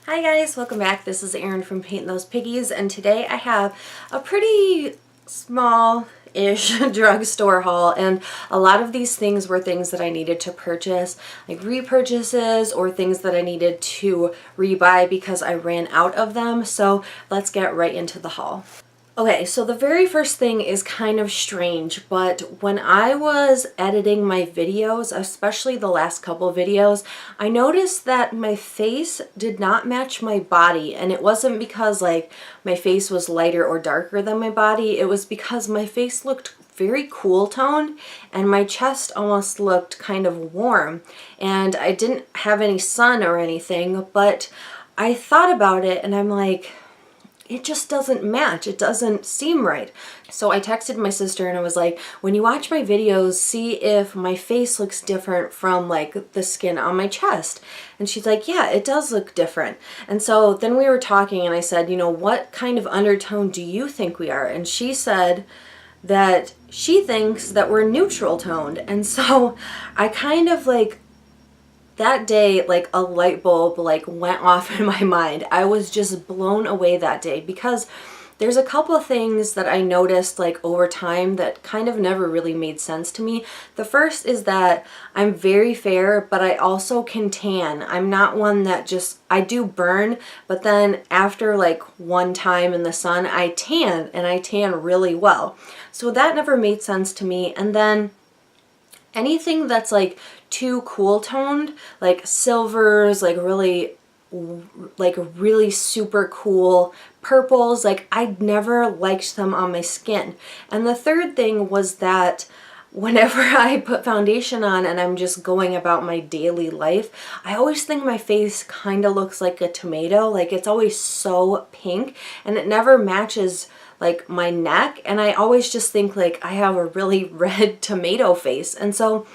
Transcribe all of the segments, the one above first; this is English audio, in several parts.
Hi guys, welcome back. This is Erin from Painting Those Piggies, and today I have a pretty small-ish drugstore haul, and a lot of these things were things that I needed to purchase, like repurchases or things that I needed to rebuy because I ran out of them. So let's get right into the haul. Okay, so the very first thing is kind of strange, but when I was editing my videos, especially the last couple videos, I noticed that my face did not match my body, and it wasn't because like my face was lighter or darker than my body. It was because my face looked very cool toned and my chest almost looked kind of warm, and I didn't have any sun or anything, but I thought about it and I'm like, it just doesn't match. It doesn't seem right. So I texted my sister and I was like, when you watch my videos, see if my face looks different from like the skin on my chest. And she's like, yeah, it does look different. And so then we were talking and I said, you know, what kind of undertone do you think we are? And she said that she thinks that we're neutral toned. And so I kind of like, that day, like a light bulb like went off in my mind. I was just blown away that day because there's a couple of things that I noticed like over time that kind of never really made sense to me. The first is that I'm very fair, but I also can tan. I'm not one that just, I do burn, but then after like one time in the sun, I tan, and I tan really well. So that never made sense to me. And then anything that's like too cool toned, like silvers, like really super cool purples, like I never liked them on my skin. And the third thing was that whenever I put foundation on and I'm just going about my daily life, I always think my face kind of looks like a tomato. Like it's always so pink and it never matches like my neck, and I always just think like I have a really red tomato face. And so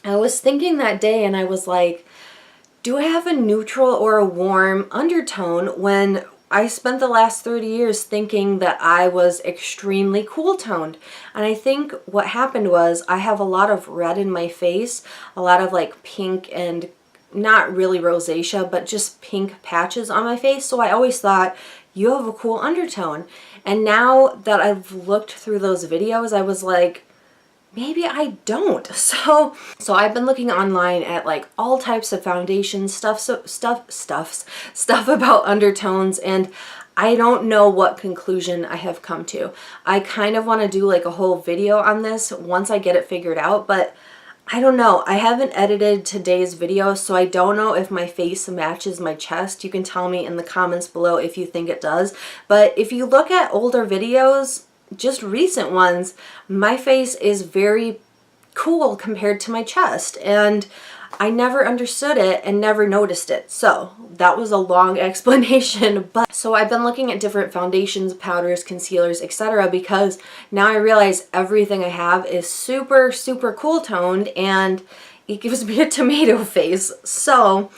I was thinking that day and I was like, do I have a neutral or a warm undertone when I spent the last 30 years thinking that I was extremely cool toned? And I think what happened was I have a lot of red in my face, a lot of like pink and not really rosacea, but just pink patches on my face. So I always thought, you have a cool undertone. And now that I've looked through those videos, I was like, maybe I don't. So I've been looking online at like all types of foundation stuff about undertones, and I don't know what conclusion I have come to. I kind of want to do like a whole video on this once I get it figured out, but I don't know. I haven't edited today's video, so I don't know if my face matches my chest. You can tell me in the comments below if you think it does. But if you look at older videos, just recent ones, my face is very cool compared to my chest, and I never understood it and never noticed it. So that was a long explanation. But so I've been looking at different foundations, powders, concealers, etc. because now I realize everything I have is super cool toned and it gives me a tomato face. So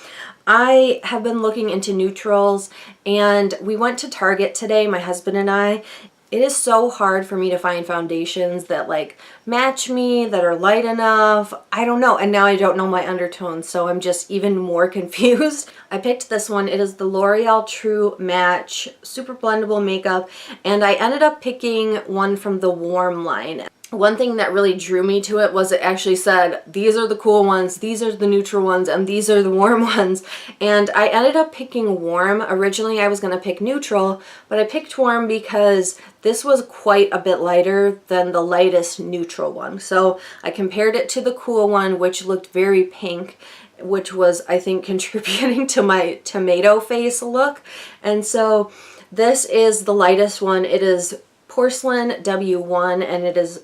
I have been looking into neutrals, and we went to Target today, my husband and I. It is so hard for me to find foundations that like match me, that are light enough. I don't know. And now I don't know my undertones, so I'm just even more confused. I picked this one. It is the L'Oreal True Match Super Blendable Makeup, and I ended up picking one from the Warm line. One thing that really drew me to it was it actually said, these are the cool ones, these are the neutral ones, and these are the warm ones. And I ended up picking warm. Originally I was going to pick neutral, but I picked warm because this was quite a bit lighter than the lightest neutral one. So I compared it to the cool one, which looked very pink, which was, I think, contributing to my tomato face look. And so this is the lightest one. It is Porcelain W1, and it is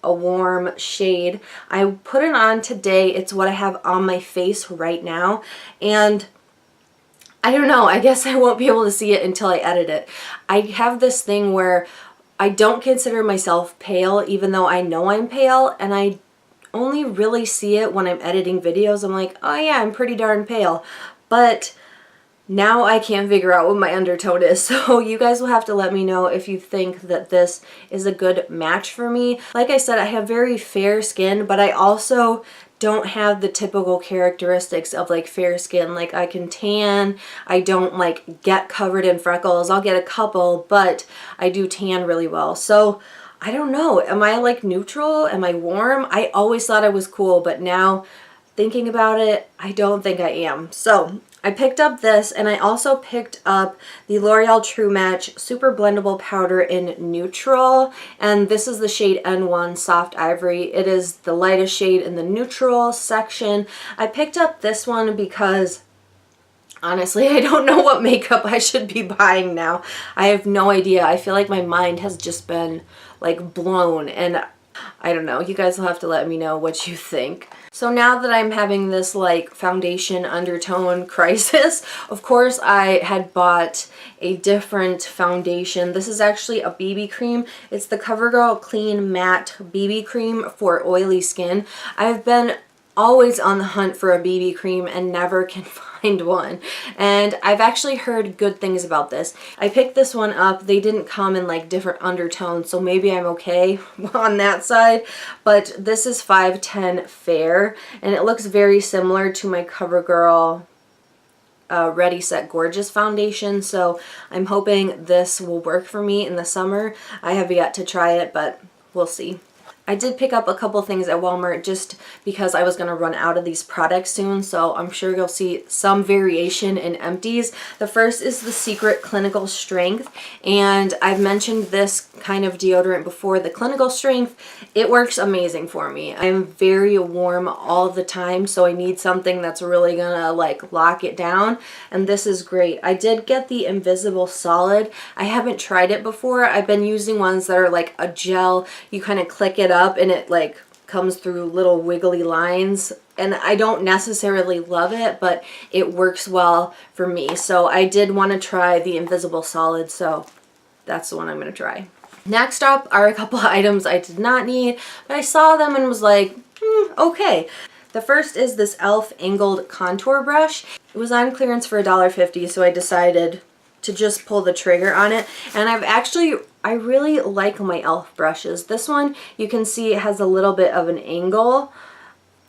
a warm shade. I put it on today. It's what I have on my face right now, and I don't know, I guess I won't be able to see it until I edit it. I have this thing where I don't consider myself pale even though I know I'm pale, and I only really see it when I'm editing videos. I'm like, oh yeah, I'm pretty darn pale. But now I can't figure out what my undertone is, so you guys will have to let me know if you think that this is a good match for me. Like I said, I have very fair skin, but I also don't have the typical characteristics of like fair skin. Like I can tan, I don't like get covered in freckles. I'll get a couple, but I do tan really well. So I don't know, am I like neutral? Am I warm? I always thought I was cool, but now thinking about it, I don't think I am. So I picked up this, and I also picked up the L'Oreal True Match Super Blendable Powder in Neutral, and this is the shade N1 Soft Ivory. It is the lightest shade in the neutral section. I picked up this one because honestly, I don't know what makeup I should be buying now. I have no idea. I feel like my mind has just been like blown, and I don't know. You guys will have to let me know what you think. So now that I'm having this like foundation undertone crisis, of course I had bought a different foundation. This is actually a BB cream. It's the CoverGirl Clean Matte BB Cream for oily skin. I've been always on the hunt for a BB cream and never can find one, and I've actually heard good things about this. I picked this one up. They didn't come in like different undertones, so maybe I'm okay on that side, but this is 510 Fair, and it looks very similar to my CoverGirl Ready Set Gorgeous foundation, so I'm hoping this will work for me in the summer. I have yet to try it, but we'll see. I did pick up a couple things at Walmart just because I was going to run out of these products soon, so I'm sure you'll see some variation in empties. The first is the Secret Clinical Strength, and I've mentioned this kind of deodorant before. The Clinical Strength, it works amazing for me. I'm very warm all the time, so I need something that's really gonna like lock it down, and this is great. I did get the Invisible Solid. I haven't tried it before. I've been using ones that are like a gel. You kind of click it up and it like comes through little wiggly lines, and I don't necessarily love it, but it works well for me. So I did want to try the Invisible Solid, so that's the one I'm going to try. Next up are a couple of items I did not need, but I saw them and was like, okay. The first is this e.l.f. Angled Contour Brush. It was on clearance for $1.50, so I decided to just pull the trigger on it, and I really like my e.l.f. brushes. This one, you can see it has a little bit of an angle.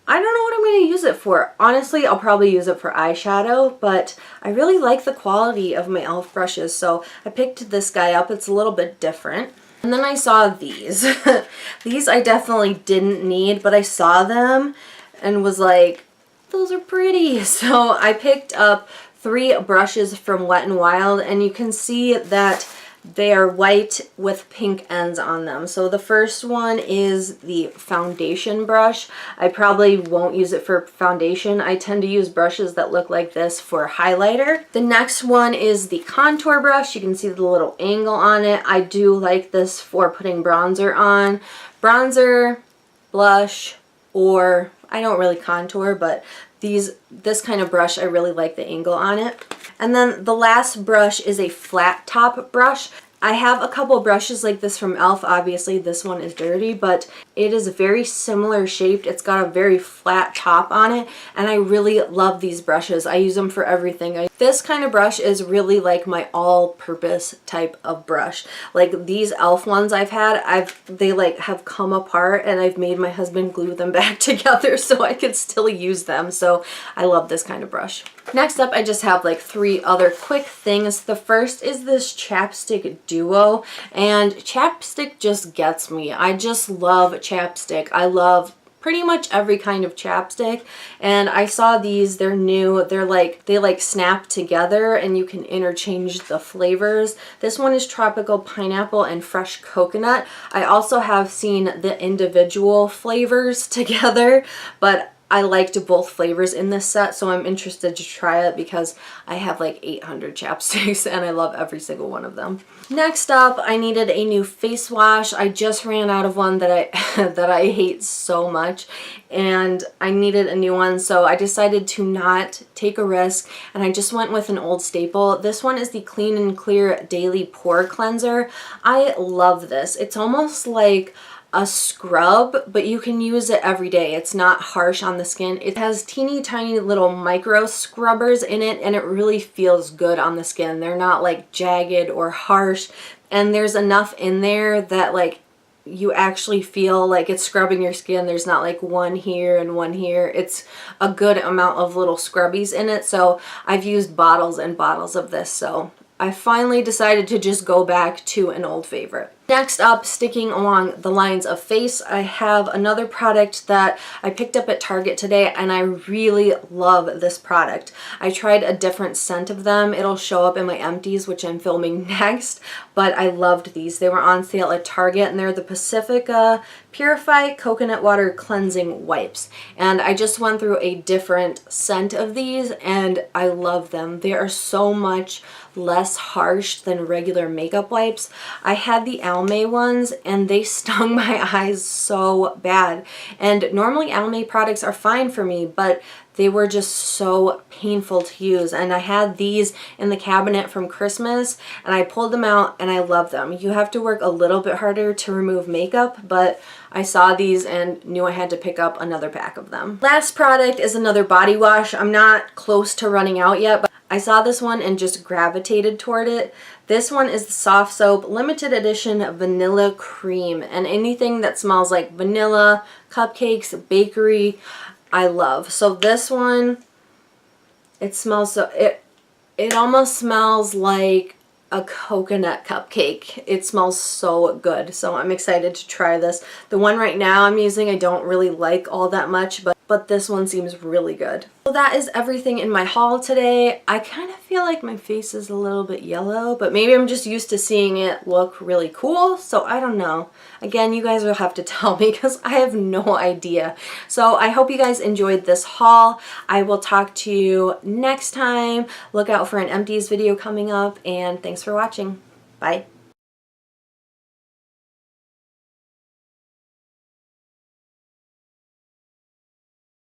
I don't know what I'm going to use it for. Honestly, I'll probably use it for eyeshadow, but I really like the quality of my e.l.f. brushes, so I picked this guy up. It's a little bit different. And then I saw these. These I definitely didn't need, but I saw them and was like, those are pretty. So I picked up 3 brushes from Wet n Wild, and you can see that they are white with pink ends on them. So the first one is the foundation brush. I probably won't use it for foundation. I tend to use brushes that look like this for highlighter. The next one is the contour brush. You can see the little angle on it. I do like this for putting bronzer on. Bronzer, blush, or I don't really contour, but this kind of brush, I really like the angle on it. And then the last brush is a flat top brush. I have a couple brushes like this from e.l.f. Obviously, this one is dirty, but it is very similar shaped. It's got a very flat top on it, and I really love these brushes. I use them for everything. This kind of brush is really like my all-purpose type of brush. Like these e.l.f. ones I've had, they like have come apart, and I've made my husband glue them back together so I could still use them. So I love this kind of brush. Next up, I just have like 3 other quick things. The first is this chapstick duo, and chapstick just gets me. I just love chapstick. I love pretty much every kind of chapstick, and I saw these. They're new. They like snap together and you can interchange the flavors. This one is tropical pineapple and fresh coconut. I also have seen the individual flavors together, but I liked both flavors in this set, so I'm interested to try it because I have like 800 chapsticks and I love every single one of them. Next up, I needed a new face wash. I just ran out of one that I hate so much, and I needed a new one, so I decided to not take a risk, and I just went with an old staple. This one is the Clean and Clear Daily Pore Cleanser. I love this. It's almost like a scrub, but you can use it every day. It's not harsh on the skin. It has teeny tiny little micro scrubbers in it, and it really feels good on the skin. They're not like jagged or harsh, and there's enough in there that like you actually feel like it's scrubbing your skin. There's not like one here and one here. It's a good amount of little scrubbies in it. So I've used bottles and bottles of this. So I finally decided to just go back to an old favorite. Next up, sticking along the lines of face, I have another product that I picked up at Target today, and I really love this product. I tried a different scent of them. It'll show up in my empties, which I'm filming next, but I loved these. They were on sale at Target, and they're the Pacifica Purify Coconut Water Cleansing Wipes. And I just went through a different scent of these, and I love them. They are so much less harsh than regular makeup wipes. I had the Almay ones and they stung my eyes so bad. And normally Almay products are fine for me, but they were just so painful to use. And I had these in the cabinet from Christmas and I pulled them out and I love them. You have to work a little bit harder to remove makeup, but I saw these and knew I had to pick up another pack of them. Last product is another body wash. I'm not close to running out yet, but I saw this one and just gravitated toward it. This one is the Soft Soap Limited Edition Vanilla Cream, and anything that smells like vanilla, cupcakes, bakery, I love. So this one, it smells so, it almost smells like a coconut cupcake. It smells so good. So I'm excited to try this. The one right now I'm using I don't really like all that much, but this one seems really good. So that is everything in my haul today. I kind of feel like my face is a little bit yellow, but maybe I'm just used to seeing it look really cool, so I don't know. Again, you guys will have to tell me because I have no idea. So I hope you guys enjoyed this haul. I will talk to you next time. Look out for an empties video coming up, and thanks for watching. Bye.